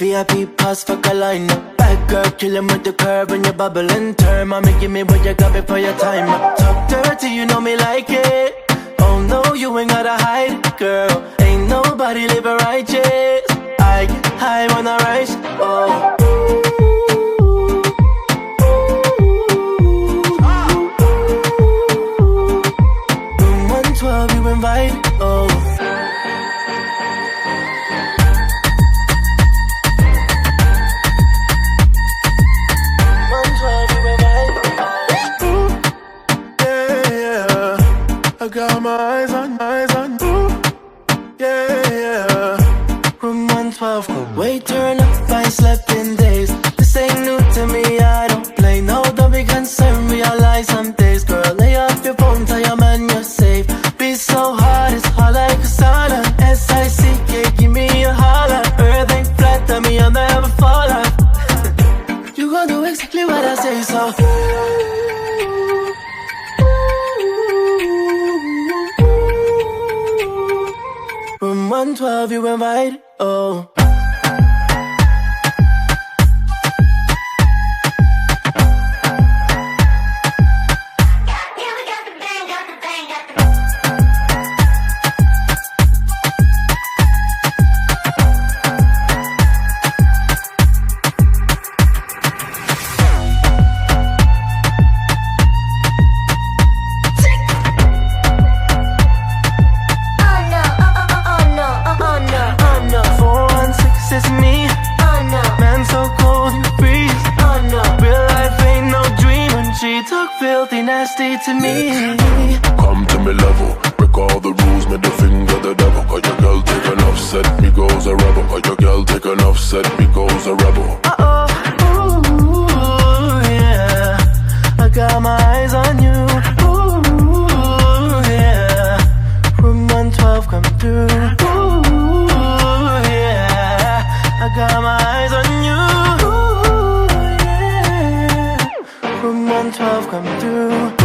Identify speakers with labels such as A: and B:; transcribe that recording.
A: VIP pass for Carolina. Bad girl, kill him with the curve and you bubble and turn. Mommy, give me what you got before your time. Talk dirty, you know me like it. Oh no, you ain't gotta hide it, girl. Ain't nobody living righteous. I get high when I rise. Oh. Room 112, you invited. Oh.
B: I got my eyes on you. Yeah, yeah.
A: Room 112, wait, turn up, I slept in days. This ain't new to me, I don't play. No, don't be concerned, realize some days. Girl, lay off your phone, tell your man you're safe. Be so hard, it's hard like a sauna. sickick, give me a holler. Earth ain't flat, tell me I'll never fall off. You gon' do exactly what I say, so Room 112, you invited, oh. It's me. Oh no. Man so cold you freeze. Oh no. Real life ain't no dream when she talk filthy nasty to me.
B: Come to me level, break all the rules, made the finger the devil. Cause your girl take enough, set me goes a rebel. Cause your girl take enough, set me goes a rebel.
A: Ooh, yeah. I got my eyes on you. Ooh, yeah. Room 112, come through. I got my eyes on you. Ooh, yeah. Room 112, come through.